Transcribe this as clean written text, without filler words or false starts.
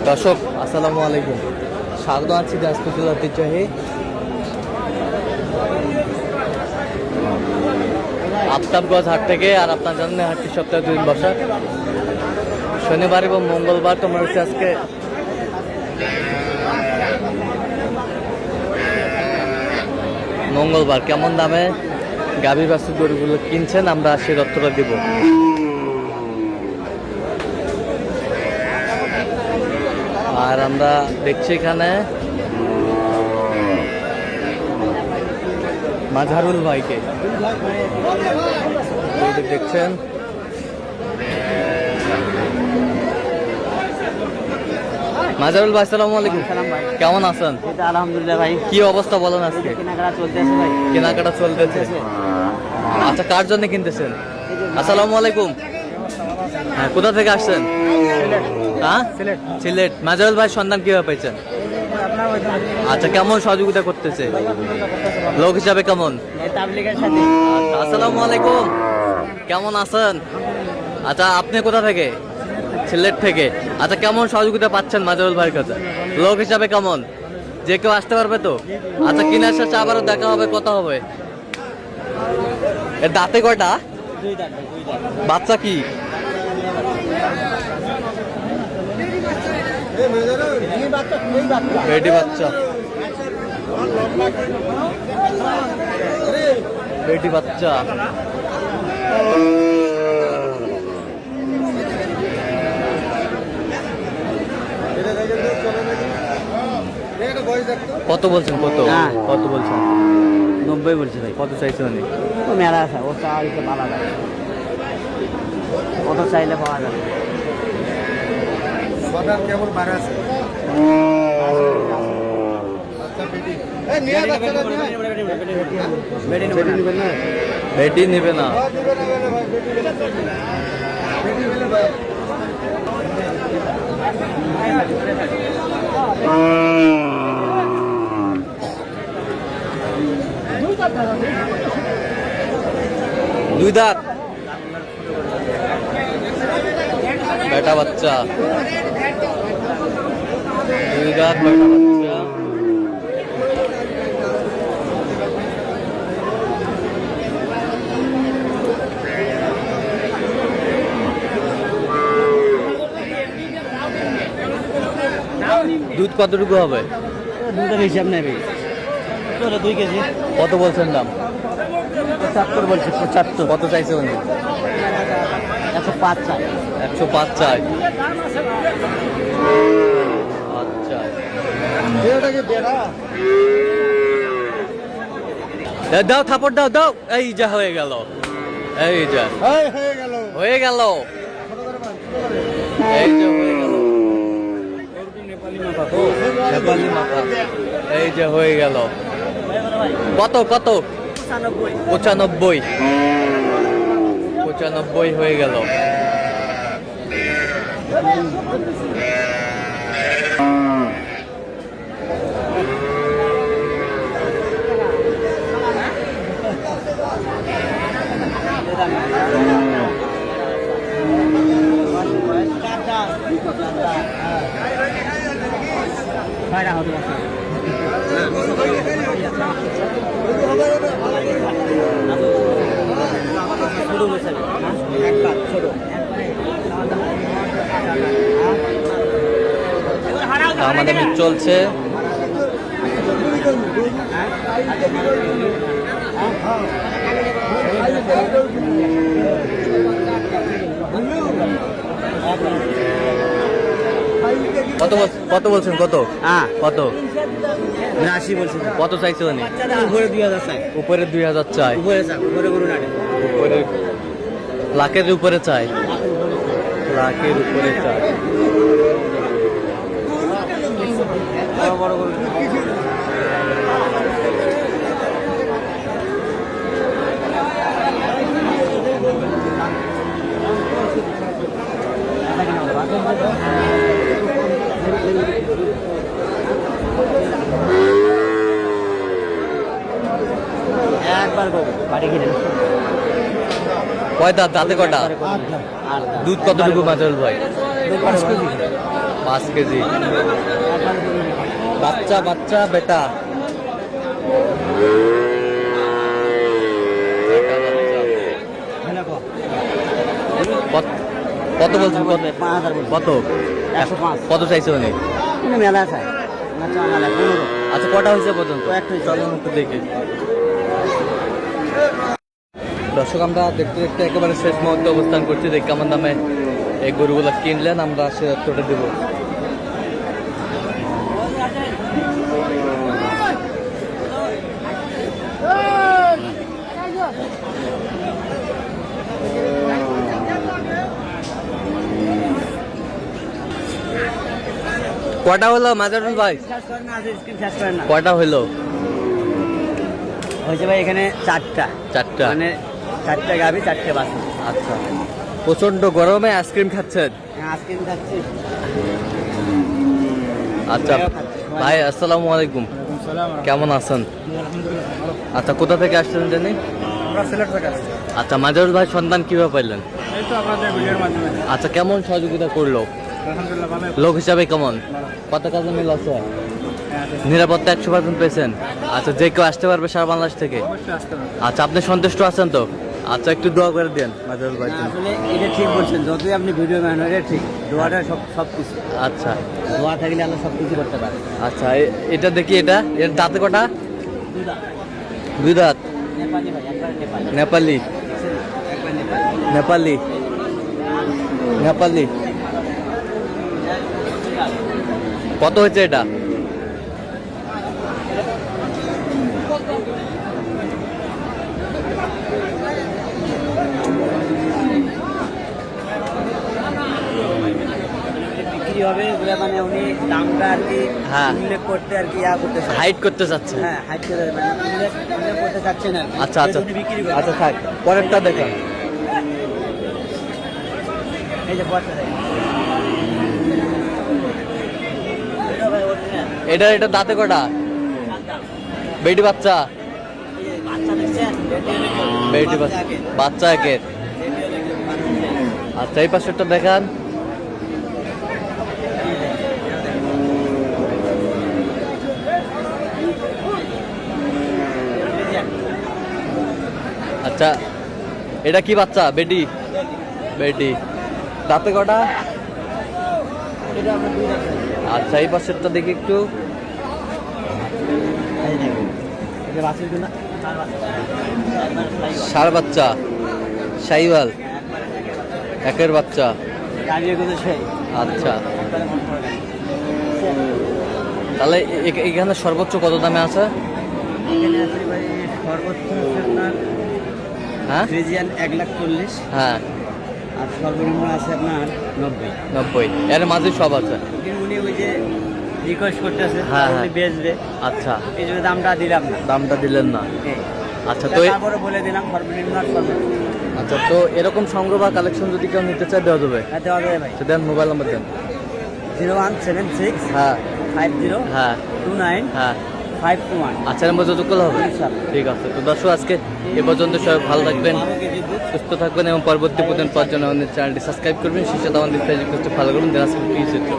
দর্শক আসসালামু আলাইকুম, স্বাগত আছি দিনাজপুর জেলার ঐতিহ্যবাহী আফতাবগঞ্জ হাট থেকে। আর আপনার জানেন হাটটি সপ্তাহে 2 দিন বসা, শনিবার এবং মঙ্গলবার। তোমার হচ্ছে আজকে মঙ্গলবার। কেমন দামে গাভী বাছুর গরুগুলো কিনছেন আমরা সেই তথ্যটা দিব। আর আমরা দেখছি এখানে মাঝারুল ভাইকে দেখছেন। মাঝারুল ভাই আসসালামু আলাইকুম, কেমন আছেন? আলহামদুলিল্লাহ ভাই। কি অবস্থা বলেন আজকে? কেনাকাটা চলতেছে ভাই। কেনাকাটা চলতেছে। আচ্ছা, কার জন্য কিনতেছেন? আসসালামু আলাইকুম। হ্যাঁ, কোথা থেকে আসছেন? হ্যাঁ, সিলেট। মাঝারুল ভাই সন্ধান কিভাবে পাইছেন? আচ্ছা, কেমন সহযোগিতা করতেছে লোক হিসাবে? কেমন? আসসালামু আলাইকুম, কেমন আছেন? আচ্ছা, আপনি কোথা থেকে? সিলেট থেকে। আচ্ছা, কেমন সহযোগিতা পাচ্ছেন মাঝারুল ভাইয়ের কাছে লোক হিসাবে? কেমন, যে কেউ আসতে পারবে তো? আচ্ছা, কিনার শেষে আবারও দেখা হবে, কথা হবে। এর দাঁতে কয়টা? বাচ্চা কি? বেটি বাচ্চা, বেটি বাচ্চা। কত বলছেন? কত বলছেন? 90 বলছে ভাই। কত চাইছে উনি? ও মেলা আছে, ও চাইলে পাওয়া যাবে, কত চাইলে পাওয়া যাবে। কেমন বাড়া আছে? বেটি নেবে না? দুই দাঁত বেটা বাচ্চা, দুই দাঁত বেটা বাচ্চা। দুধ কতটুকু হবে? দুধের হিসাব নেবে, 2 কেজি। কত বলছেন দাম? 75 বলছে। 75। কত চাইছে উনি? 105 চাই। 105 চাই। আচ্ছা, দাও থাপড় দাও, দাও। এই যা হয়ে গেল, এই যা হয়ে গেল, এই যে হয়ে গেল নেপালি মাথা, এই যে হয়ে গেল। কত কত? 95। 95 হয়ে গেল। আমাদের চলছে। কত বলছেন? কত কত? 80 বলছে। কত চাইছে উনি? উপরে 2000 চাই। উপরে 2000 চাই। উপরে গরু নাড়ে, উপরে লাখের উপরে চাই, লাখের উপরে চাই। বড় গরু। একবার বাড়ি গিয়ে কয় দাঁত, দাঁতে কটা? দুধ কতটুকু মাজল ভাই? 5 কেজি। বাচ্চা বাচ্চা বেটা, কত বলছেন? কত? 105। কত চাইছে উনি? মেলা চাই মেলা 15। আচ্ছা কটা হয়েছে পর্যন্ত? একটা হয়েছে। চলুন একটু দেখি। দর্শক আমরা দেখতে দেখতে একেবারে শেষ মুহূর্তে অবস্থান করছি। দেখি কেমন দামে এই গরুগুলো কিনলেন, আমরা সে তথ্যটা দেবো। কটা হলো মাজারুল ভাই? কটা হলো? হয়েছে ভাই এখানে 4টা। 4টা। মানে 4টা গাভি 4টে বাছুর। আচ্ছা, প্রচন্ড গরমে আইসক্রিম খাচ্ছেন? আইসক্রিম খাচ্ছি। আচ্ছা ভাই, আসসালামু আলাইকুম, কেমন আছেন? আচ্ছা, কোথা থেকে আসছেন জানি? আমরা সিলেট থেকে আসছি। আচ্ছা, মাজারুল ভাই সন্ধান কিভাবে পাইলেন? এই তো আপনাদের ভিডিওর মাধ্যমে। আচ্ছা, কেমন সহযোগিতা করলো? আলহামদুলিল্লাহ ভালো। লোক হিসাবে কেমন? কত কাজে মিল আছে? নিরাপত্তা 100% পেয়েছেন? আচ্ছা, যে কেউ আসতে পারবে সারা বাংলাদেশ থেকে? অবশ্যই আসতে হবে। আচ্ছা, আপনি সন্তুষ্ট আছেন তো? আচ্ছা, একটু দোয়া করে দেন মাজারুল ভাই। আসলে এটা ঠিক বলছেন, যতই আপনি ভিডিও বানান এটা ঠিক, দোয়াটা সব কিছু। আচ্ছা দোয়া থাকলে আল্লাহ সব কিছু করতে পারে। আচ্ছা, এটা দেখি, এটা এর দাঁতে কটা? দুধা 2 দাঁত। নেপালি ভাই, একবার নেপালি। নেপালি একবার নেপালি। নেপালি নেপালি। কত হয়েছে এটা? বিক্রি হবে এগুলো, মানে উনি দামটা আর কি হ্যাঁ। উল্লেখ করতে আর কি করতে চাচ্ছে। হাইট করতে চাচ্ছে? হ্যাঁ, হাইট করে মানে উল্লেখ করতে চাচ্ছেন আর কি। আচ্ছা আচ্ছা উনি বিক্রি করে। আচ্ছা, থাক, পরেরটা দেখেন। এই যে পয়সা দেয়। এটা ভাই original। এটা দাঁতে কটা? বেটি বাচ্চা? এই যে বাচ্চা দেখছেন? বেটি বাচ্চা, বাচ্চা একের। আচ্ছা, এই পাশেরটা দেখান। আচ্ছা, এটা কি বাচ্চা? বেটি? বেটি। দাঁতে কটা? এটা আমরা দুই রাখছি। আচ্ছা, এই পাশেরটা দেখি একটু। এই দেখুন। এটা বাছুরগুলো চার বাচ্চা। একবার fly ষাঁড় বাচ্চা, শাহিওয়াল, একের বাচ্চা। গাড়িগুলো সেই। আচ্ছা, একবারে মন করে দেয়। তাহলে এখানে সর্বোচ্চ কত দামে আছে? এখানে আছে ভাই সর্বোচ্চ হচ্ছে আপনার হ্যাঁ ফ্রিজিয়ান 1,40,000। হ্যাঁ, আর সর্বনিম্ন আছে আপনার 90। 90। এর মাঝে সব আছে? কিন্তু উনি ওই যে রিকোয়েস্ট করতেছে, হ্যাঁ, উনি হ্যাঁ। বেচবে, আচ্ছা, এই জন্য দামটা দিলাম না। দামটা দিলেন না? এই। আচ্ছা, তো তারপরে বলে দিলাম সর্বনিম্ন আর সর্বোচ্চ। আচ্ছা, তো এরকম সংগ্রহ বা কালেকশন যদি কেউ নিতে চায় দেওয়া যাবে? হ্যাঁ, দেওয়া যাবে ভাই। তো দেন, মোবাইল নাম্বার দেন। 0176 হ্যাঁ 50 হ্যাঁ 29 হ্যাঁ। 521। আচ্ছা, এর মধ্যে যোগ করলে হবে? ইনশাআল্লাহ। ঠিক আছে। তো দর্শক, আজকে এ পর্যন্ত সবাই ভালো থাকবেন, 12 কেজি দুধ। সুস্থ থাকবেন এবং পরবর্তী প্রতিদিন পাওয়ার জন্য আমাদের চ্যানেলটি সাবস্ক্রাইব করবেন। সেই সাথে আমাদের ফেসবুক পেজটি ফলো করবেন। দিনাজপুর কৃষি চিত্র।